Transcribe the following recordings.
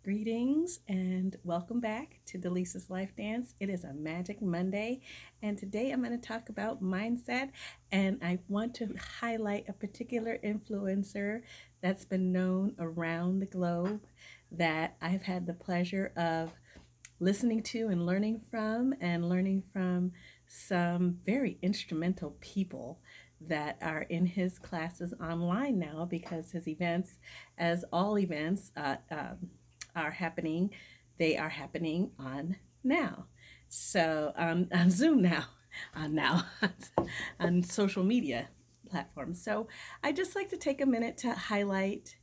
Greetings and welcome back to Delisa's Life Dance. It is a Magic Monday, and today I'm going to talk about mindset. And I want to highlight a particular influencer that's been known around the globe that I've had the pleasure of listening to and learning from some very instrumental people that are in his classes online now because his events, as all events, are happening. They are happening on now. So on Zoom now, on now, on social media platforms. So I just like to take a minute to highlight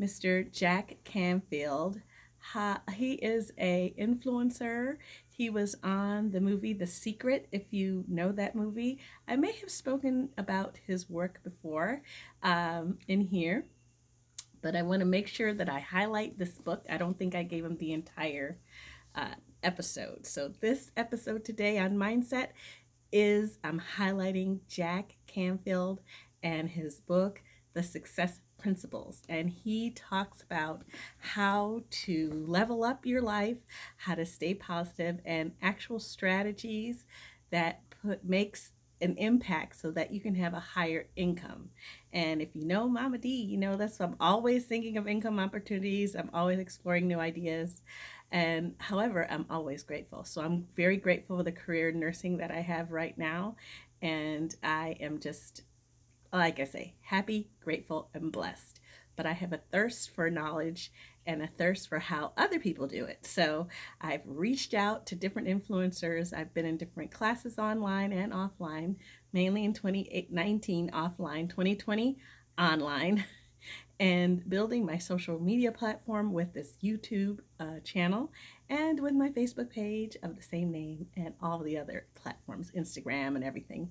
Mr. Jack Canfield. He is a influencer. He was on the movie The Secret, if you know that movie. I may have spoken about his work before in here, but I want to make sure that I highlight this book. I don't think I gave him the entire episode. So this episode today on mindset is I'm highlighting Jack Canfield and his book, The Success Principles. And he talks about how to level up your life, how to stay positive, and actual strategies that makes an impact so that you can have a higher income. And if you know Mama D, you know that's what I'm always thinking of income opportunities. I'm always exploring new ideas. And however, I'm always grateful. So I'm very grateful for the career in nursing that I have right now. And I am just, like I say, happy, grateful, and blessed. But I have a thirst for knowledge and a thirst for how other people do it. So I've reached out to different influencers. I've been in different classes online and offline, mainly in 2019 offline, 2020 online, and building my social media platform with this YouTube channel and with my Facebook page of the same name and all the other platforms, Instagram and everything.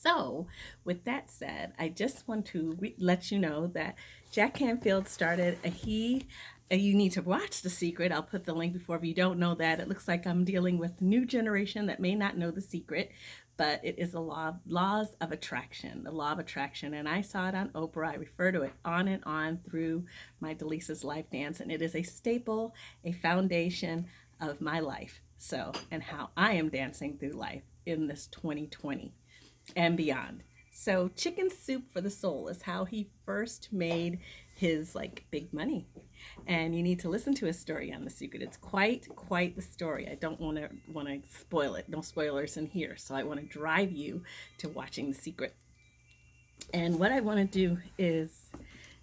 So, with that said, I just want to let you know that Jack Canfield started you need to watch The Secret. I'll put the link before if you don't know that. It looks like I'm dealing with new generation that may not know The Secret, but it is laws of attraction, the law of attraction. And I saw it on Oprah. I refer to it on and on through my Delisa's Life Dance, and it is a staple, a foundation of my life. So, and how I am dancing through life in this 2020 and beyond. So chicken soup for the soul is how he first made his big money. And you need to listen to his story on The Secret. It's quite the story. I don't want to spoil it. No spoilers in here. So I want to drive you to watching The Secret. And what I want to do is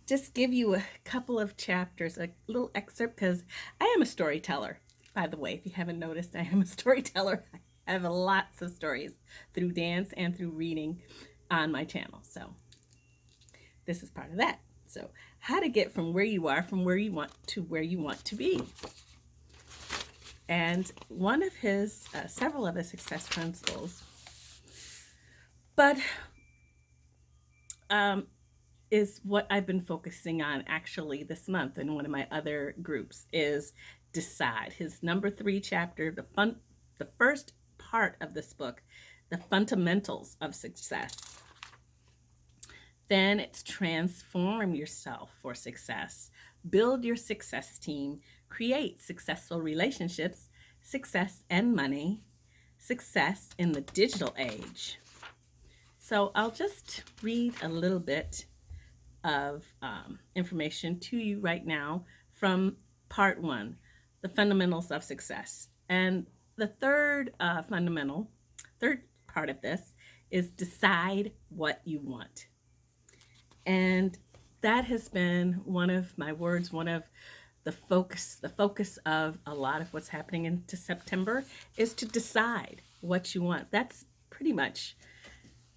just give you a couple of chapters, a little excerpt, because I am a storyteller. By the way, if you haven't noticed, I am a storyteller. I have lots of stories through dance and through reading on my channel. So this is part of that. So how to get from where you are, from where you want to where you want to be. And one of his, several of his success principles, but is what I've been focusing on actually this month in one of my other groups is decide. His number 3 chapter, the first part of this book, the fundamentals of success. Then it's transform yourself for success, build your success team, create successful relationships, success and money, success in the digital age. So I'll just read a little bit of information to you right now from part 1, the fundamentals of success. And the third third part of this is decide what you want. And that has been one of my words, one of the focus of a lot of what's happening into September is to decide what you want. That's pretty much,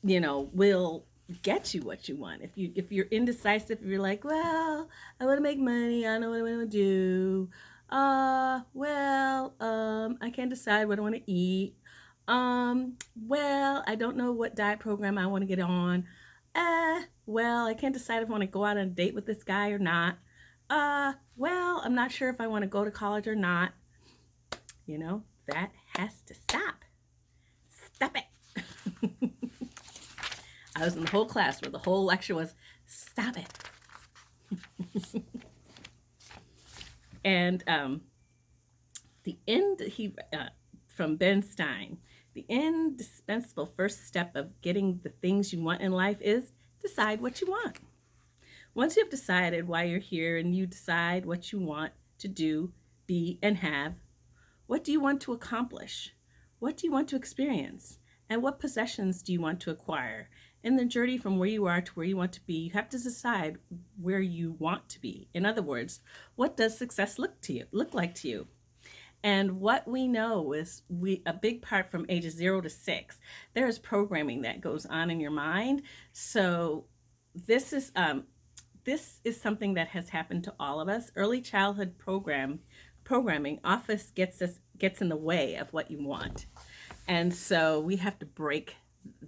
will get you what you want. If you're indecisive, if you're like, well, I want to make money, I know what I want to do. I can't decide what I want to eat. I don't know what diet program I want to get on. I can't decide if I want to go out on a date with this guy or not. I'm not sure if I want to go to college or not. That has to stop. Stop it. I was in the whole class where the whole lecture was, stop it. And the end, from Ben Stein, the indispensable first step of getting the things you want in life is decide what you want. Once you've decided why you're here and you decide what you want to do, be, and have, what do you want to accomplish? What do you want to experience? And what possessions do you want to acquire? In the journey from where you are to where you want to be, you have to decide where you want to be. In other words, what does success look like to you? And what we know is a big part from ages 0 to 6, there is programming that goes on in your mind. So this is something that has happened to all of us. Early childhood programming often gets in the way of what you want. And so we have to break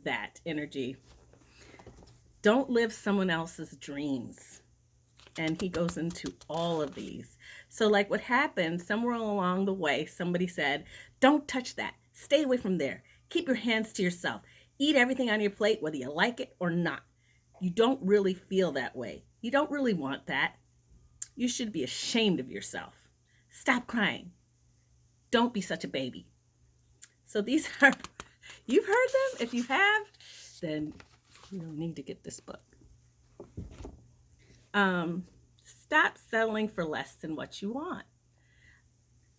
that energy. Don't live someone else's dreams. And he goes into all of these. So like what happened, somewhere along the way, somebody said, don't touch that. Stay away from there. Keep your hands to yourself. Eat everything on your plate, whether you like it or not. You don't really feel that way. You don't really want that. You should be ashamed of yourself. Stop crying. Don't be such a baby. So these are, you've heard them? If you have, then you don't need to get this book. Stop settling for less than what you want.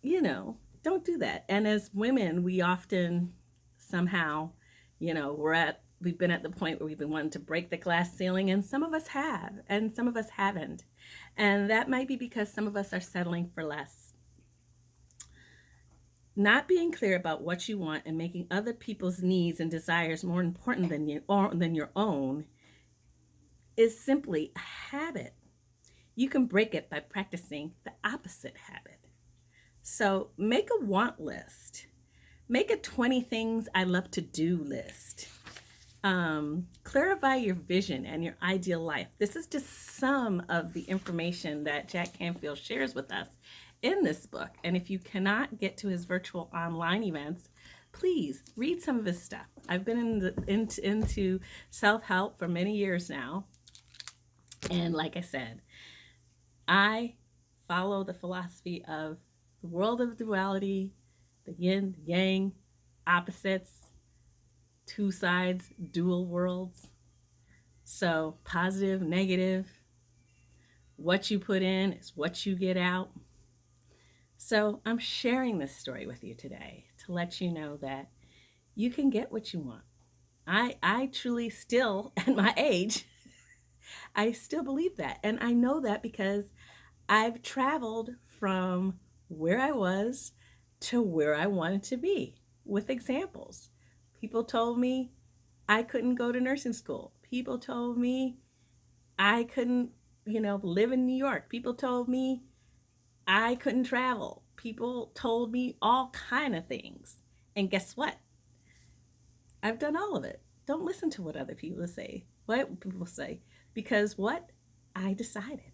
Don't do that. And as women, we often somehow, we've been at the point where we've been wanting to break the glass ceiling, and some of us have, and some of us haven't. And that might be because some of us are settling for less. Not being clear about what you want and making other people's needs and desires more important than your own is simply a habit. You can break it by practicing the opposite habit. So make a want list. Make a 20 things I love to do list. Clarify your vision and your ideal life. This is just some of the information that Jack Canfield shares with us in this book. And if you cannot get to his virtual online events, please read some of his stuff. I've been into self-help for many years now. And like I said, I follow the philosophy of the world of duality, the yin, the yang, opposites, two sides, dual worlds. So positive, negative, what you put in is what you get out. So I'm sharing this story with you today to let you know that you can get what you want. I truly still, at my age, I still believe that. And I know that because I've traveled from where I was to where I wanted to be with examples. People told me I couldn't go to nursing school. People told me I couldn't, live in New York. People told me I couldn't travel. People told me all kind of things. And guess what? I've done all of it. Don't listen to what other people say. What people say. Because what? I decided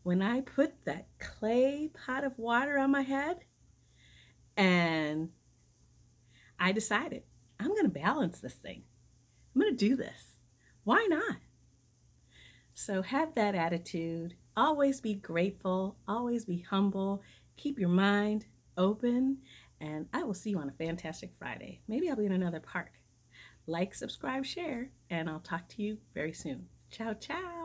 when I put that clay pot of water on my head, and I decided I'm going to balance this thing. I'm going to do this. Why not? So have that attitude. Always be grateful. Always be humble. Keep your mind open. And I will see you on a fantastic Friday. Maybe I'll be in another park. Like, subscribe, share, and I'll talk to you very soon. Ciao, ciao.